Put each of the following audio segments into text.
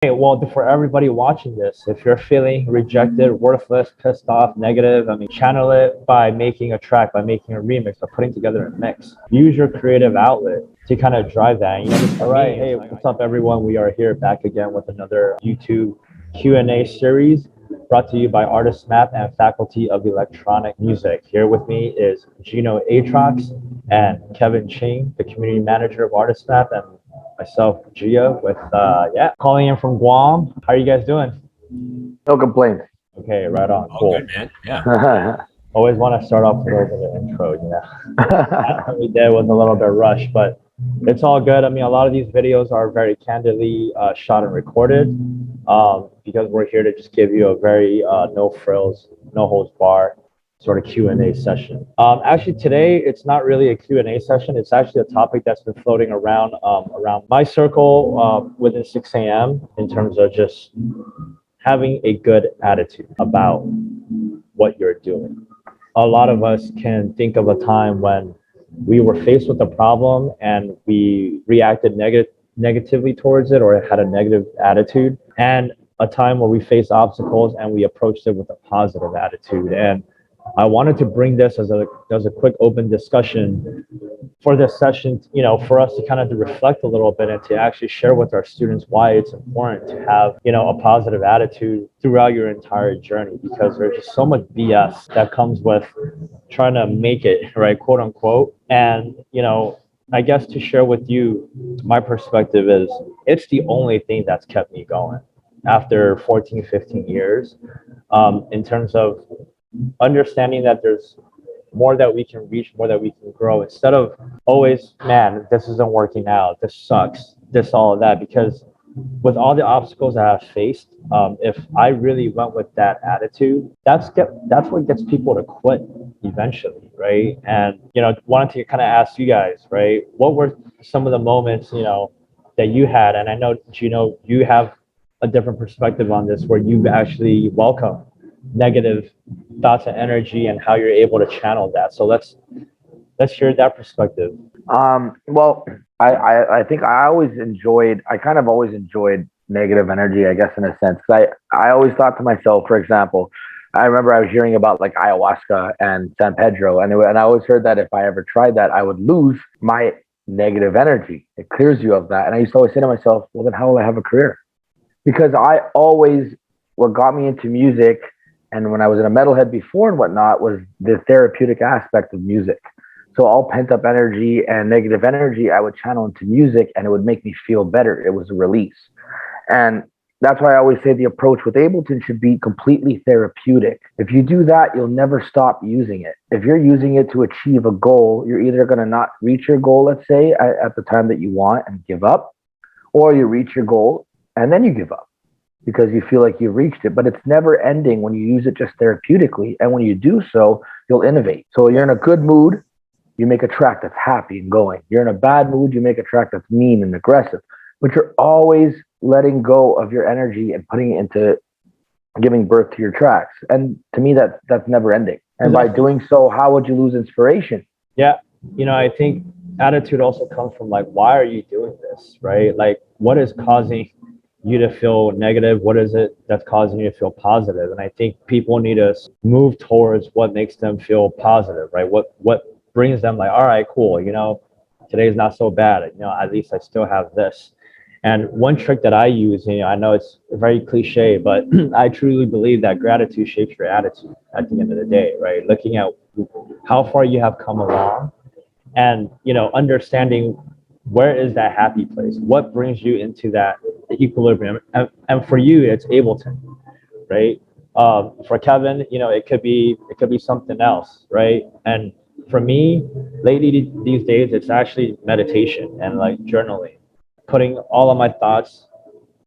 Hey, well, for everybody watching this, if you're feeling rejected, worthless, pissed off, negative, channel it by making a track, by making a remix, by putting together a mix. Use your creative outlet to kind of drive that. All right, hey, what's up, everyone? We are here back again with another YouTube Q&A series brought to you by Artist Map and Faculty of Electronic Music. Here with me is Gino Atrox and Kevin Ching, the community manager of Artist Map, and myself, Gia, with calling in from Guam. How are you guys doing? No complaints. Okay, right on. All Cool. good, man. Yeah. Always want to start off with a little bit of intro, That we did was a little bit rushed, but it's all good. A lot of these videos are very candidly shot and recorded because we're here to just give you a very no frills, no holds bar sort of Q&A session. Actually, today it's not really a Q&A session. It's actually a topic that's been floating around my circle within 6 a.m. in terms of just having a good attitude about what you're doing. A lot of us can think of a time when we were faced with a problem and we reacted negatively towards it or had a negative attitude, and a time where we faced obstacles and we approached it with a positive attitude. And I wanted to bring this as a quick open discussion for this session, for us to kind of reflect a little bit and to actually share with our students why it's important to have, a positive attitude throughout your entire journey, because there's just so much BS that comes with trying to make it, right, quote unquote. And, I guess to share with you, my perspective is it's the only thing that's kept me going after 14, 15 years, in terms of understanding that there's more that we can reach, more that we can grow, instead of always, man, this isn't working out, this sucks, this, all of that. Because with all the obstacles that I've faced, if I really went with that attitude, that's what gets people to quit eventually, right? And wanted to kind of ask you guys, right, what were some of the moments that you had? And I know, Gino, you have a different perspective on this, where you actually welcome negative thoughts and energy and how you're able to channel that. So let's hear that perspective. Well, I think I kind of always enjoyed negative energy, I guess, in a sense. I always thought to myself, for example, I remember I was hearing about like ayahuasca and San Pedro, and I always heard that if I ever tried that, I would lose my negative energy. It clears you of that. And I used to always say to myself, well, then how will I have a career? Because what got me into music, and when I was in a metalhead before and whatnot, was the therapeutic aspect of music. So all pent up energy and negative energy, I would channel into music, and it would make me feel better. It was a release. And that's why I always say the approach with Ableton should be completely therapeutic. If you do that, you'll never stop using it. If you're using it to achieve a goal, you're either going to not reach your goal, let's say, at the time that you want and give up, or you reach your goal and then you give up because you feel like you've reached it. But it's never ending when you use it just therapeutically. And when you do so, you'll innovate. So you're in a good mood, you make a track that's happy and going. You're in a bad mood, you make a track that's mean and aggressive. But you're always letting go of your energy and putting it into giving birth to your tracks. And to me, that's never ending. And by doing so, how would you lose inspiration? Yeah. I think attitude also comes from, like, why are you doing this, right? Like, what is causing you to feel negative? What is it that's causing you to feel positive? And I think people need to move towards what makes them feel positive, right? What brings them, like, all right, cool, today's not so bad, at least I still have this. And one trick that I use, I know it's very cliche, but I truly believe that gratitude shapes your attitude at the end of the day, right? Looking at how far you have come along, and understanding where is that happy place, what brings you into that equilibrium. And for you, it's Ableton, right? For Kevin, it could be something else, right? And for me, lately these days, it's actually meditation and like journaling, putting all of my thoughts,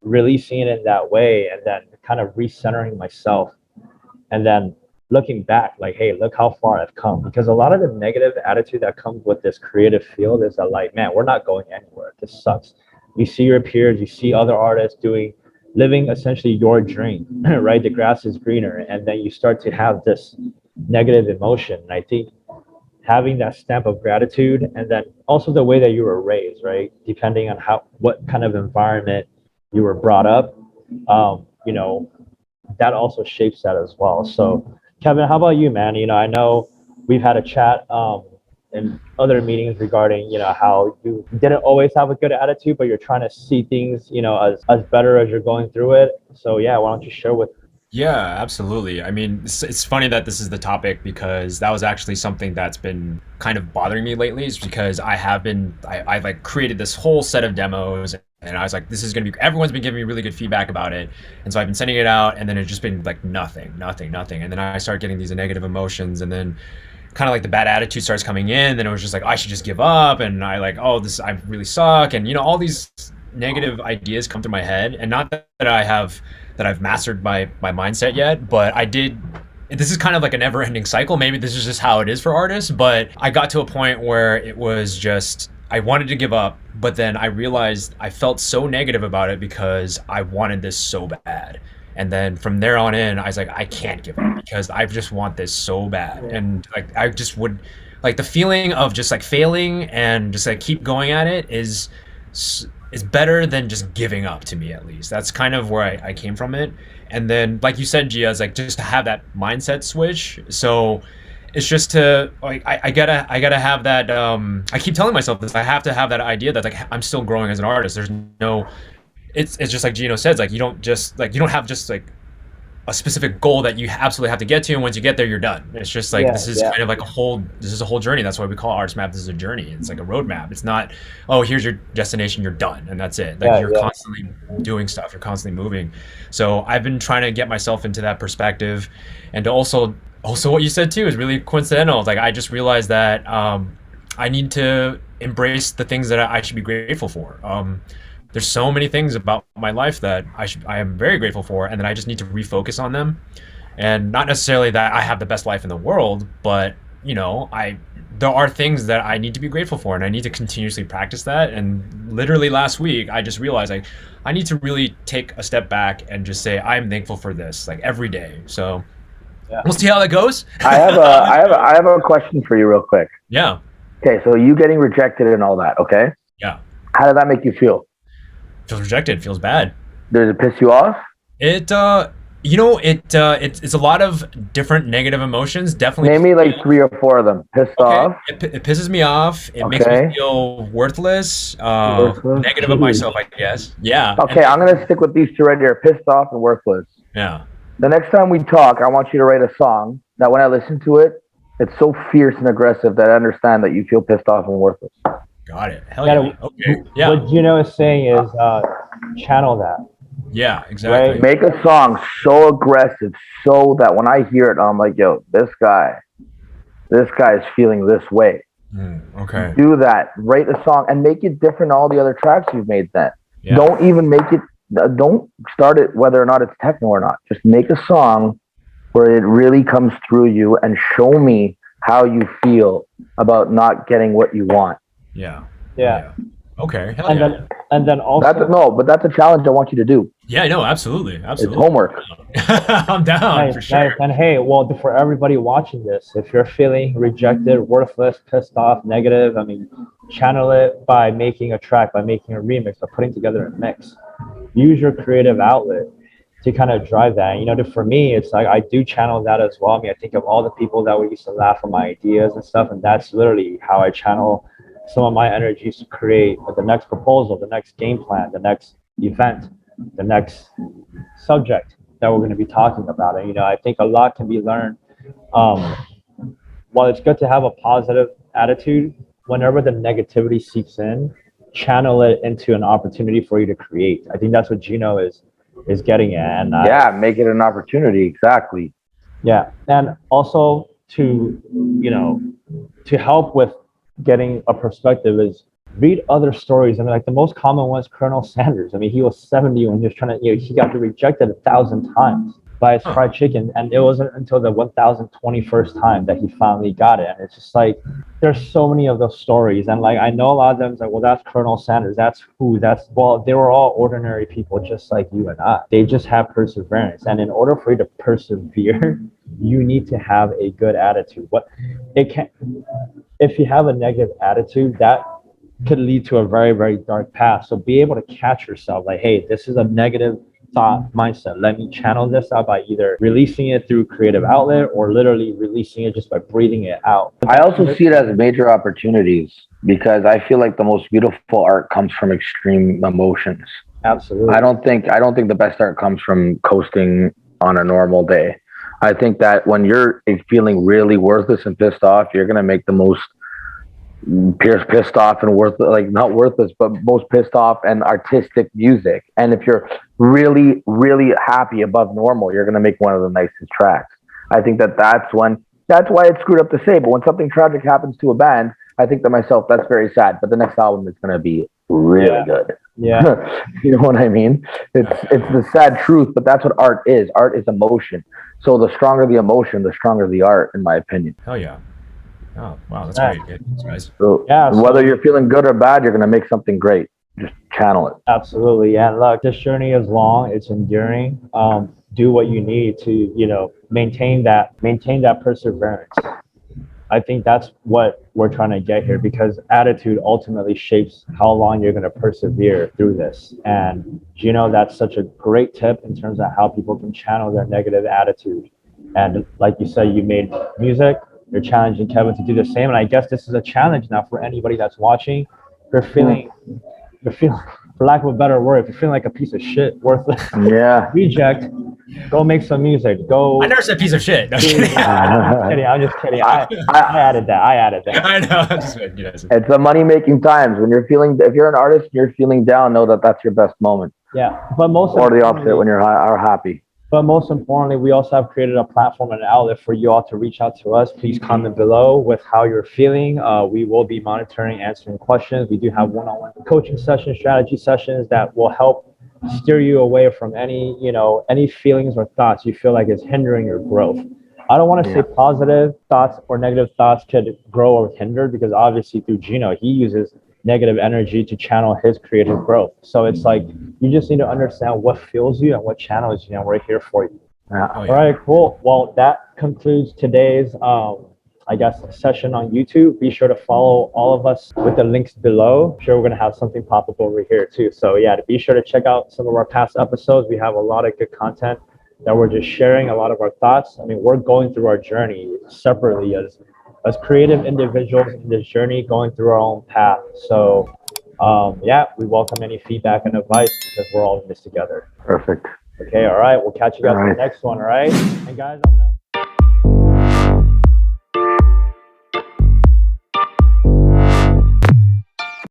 releasing it in that way, and then kind of recentering myself, and then looking back, like, hey, look how far I've come. Because a lot of the negative attitude that comes with this creative field is that, like, man, we're not going anywhere, this sucks. You see your peers, you see other artists living essentially your dream, right? The grass is greener, and then you start to have this negative emotion. And I think having that stamp of gratitude, and then also the way that you were raised, right, depending on what kind of environment you were brought up, You know, that also shapes that as well. So, Kevin, how about you, man? I know we've had a chat in other meetings regarding, how you didn't always have a good attitude, but you're trying to see things, as better as you're going through it. So, yeah, why don't you share with? Yeah, absolutely. I mean, it's funny that this is the topic because that was actually something that's been kind of bothering me lately. Is because I like created this whole set of demos, and I was like, this is gonna be, everyone's been giving me really good feedback about it, and so I've been sending it out, and then it's just been like nothing, nothing, nothing, and then I start getting these negative emotions, and then kind of like the bad attitude starts coming in. Then it was just like I should just give up, and I like, oh, this, I really suck, and all these negative ideas come through my head, and not that I've mastered my mindset yet, but I did. This is kind of like a never-ending cycle. Maybe this is just how it is for artists, but I got to a point where it was just I wanted to give up, but then I realized I felt so negative about it because I wanted this so bad. And then from there on in, I was like, I can't give up because I just want this so bad. And like I just would like the feeling of just like failing and just like keep going at it is better than just giving up to me, at least. That's kind of where I came from it. And then like you said, Gia, is like just to have that mindset switch. So it's just to like I gotta have that I keep telling myself this. I have to have that idea that like I'm still growing as an artist. There's no it's just like Gino says, like you don't have just like a specific goal that you absolutely have to get to, and once you get there you're done. It's just like Yeah, this is yeah, kind of like this is a whole journey. That's why we call artist map. This is a journey. It's like a roadmap. It's not, oh, here's your destination, you're done and that's it. Like yeah, you're yeah. constantly doing stuff, you're constantly moving. So I've been trying to get myself into that perspective, and to also what you said too is really coincidental. Like I just realized that I need to embrace the things that I should be grateful for. There's so many things about my life that I am very grateful for, and then I just need to refocus on them. And not necessarily that I have the best life in the world, but I there are things that I need to be grateful for, and I need to continuously practice that. And literally last week I just realized like I need to really take a step back and just say I'm thankful for this like every day. So Yeah. we'll see how that goes. I have a question for you real quick. Yeah, Okay, so you getting rejected and all that, okay? yeah. How did that make you feel? Feels rejected, feels bad. Does it piss you off? It it's a lot of different negative emotions. Definitely. Name me like 3 or 4 of them. Pissed Okay, off. it pisses me off. It makes Okay. me feel worthless, Worthless. negative of myself, I guess. Yeah. Okay, I'm gonna stick with these 2 right here. Pissed off and worthless. Yeah. The next time we talk, I want you to write a song that when I listen to it, it's so fierce and aggressive that I understand that you feel pissed off and worthless. Got it. Hell Yeah, yeah. Okay. Yeah. what Gino is saying is channel that. Yeah. Exactly. Make a song so aggressive, so that when I hear it, I'm like, yo, this guy is feeling this way. Okay. Do that. Write a song and make it different than all the other tracks you've made then. Yeah. Don't even make it, don't start it whether or not it's techno or not. Just make a song where it really comes through you and show me how you feel about not getting what you want. Yeah. Yeah. Okay. Hell And yeah. then also, But that's a challenge I want you to do. Yeah. No. Absolutely. It's Absolutely. homework. I'm down nice, for sure. nice. And hey, well, for everybody watching this, if you're feeling rejected, worthless, pissed off, negative, I mean, channel it by making a track, by making a remix, or putting together a mix. Use your creative outlet to kind of drive that. For me, it's like I do channel that as well. I mean, I think of all the people that we used to laugh at my ideas and stuff, and that's literally how I channel some of my energies to create the next proposal, the next game plan, the next event, the next subject that we're going to be talking about. And I think a lot can be learned. Um, while it's good to have a positive attitude, whenever the negativity seeps in, channel it into an opportunity for you to create. I think that's what Gino is getting at. And Yeah, make it an opportunity. Exactly. yeah, and also to help with getting a perspective is read other stories. I mean, like the most common one is Colonel Sanders. I mean, he was 70 when he was trying to, he got rejected 1,000 times by his fried chicken, and it wasn't until the 1,021st time that he finally got it. And it's just like there's so many of those stories, and like I know a lot of them. It's like, well, that's Colonel Sanders. That's who. That's well, they were all ordinary people, just like you and I. They just have perseverance, and in order for you to persevere, you need to have a good attitude. What it can, if you have a negative attitude, that could lead to a very, very dark path. So be able to catch yourself like, hey, this is a negative thought mindset. Let me channel this out by either releasing it through creative outlet or literally releasing it just by breathing it out. I also see it as major opportunities because I feel like the most beautiful art comes from extreme emotions. Absolutely. I don't think the best art comes from coasting on a normal day. I think that when you're feeling really worthless and pissed off, you're gonna make the most pissed off and worth, like not worthless, but most pissed off and artistic music. And if you're really, really happy above normal, you're gonna make one of the nicest tracks. I think that that's why it's screwed up to say. But when something tragic happens to a band, I think to myself, that's very sad. But the next album is gonna be really good. Yeah. You know what I mean? It's the sad truth, but that's what art is. Art is emotion. So the stronger the emotion, the stronger the art, in my opinion. Hell yeah. Oh, wow, that's great. Good. Guys. So whether you're feeling good or bad, you're gonna make something great. Just channel it. Absolutely. And look, this journey is long, it's enduring. Do what you need to, maintain that perseverance. I think that's what we're trying to get here, because attitude ultimately shapes how long you're going to persevere through this. And that's such a great tip in terms of how people can channel their negative attitude. And like you said, you made music, you're challenging Kevin to do the same. And I guess this is a challenge now for anybody that's watching. You're feeling, for lack of a better word, if you're feeling like a piece of shit, worthless, reject, go make some music. Go. I never said piece of shit. No, I'm just kidding. I added that. I know. It's a money-making times. If you're an artist and you're feeling down, know that that's your best moment. Yeah, but or the opposite when you're happy. But most importantly, we also have created a platform and an outlet for you all to reach out to us. Please comment below with how you're feeling. We will be monitoring, answering questions. We do have one-on-one coaching sessions, strategy sessions that will help steer you away from any feelings or thoughts you feel like is hindering your growth. I don't want to say positive thoughts or negative thoughts could grow or hinder, because obviously through Gino, he uses negative energy to channel his creative growth. So it's like, you just need to understand what fuels you and what channels you, and we're here for you. All right, cool. Well, that concludes today's session on YouTube. Be sure to follow all of us with the links below. I'm sure we're gonna have something pop up over here too. So yeah, be sure to check out some of our past episodes. We have a lot of good content that we're just sharing, a lot of our thoughts. I mean, we're going through our journey separately as creative individuals in this journey, going through our own path. So we welcome any feedback and advice, because we're all in this together. Perfect. Okay, all right. We'll catch you guys in the next one, all right? And guys, I'm gonna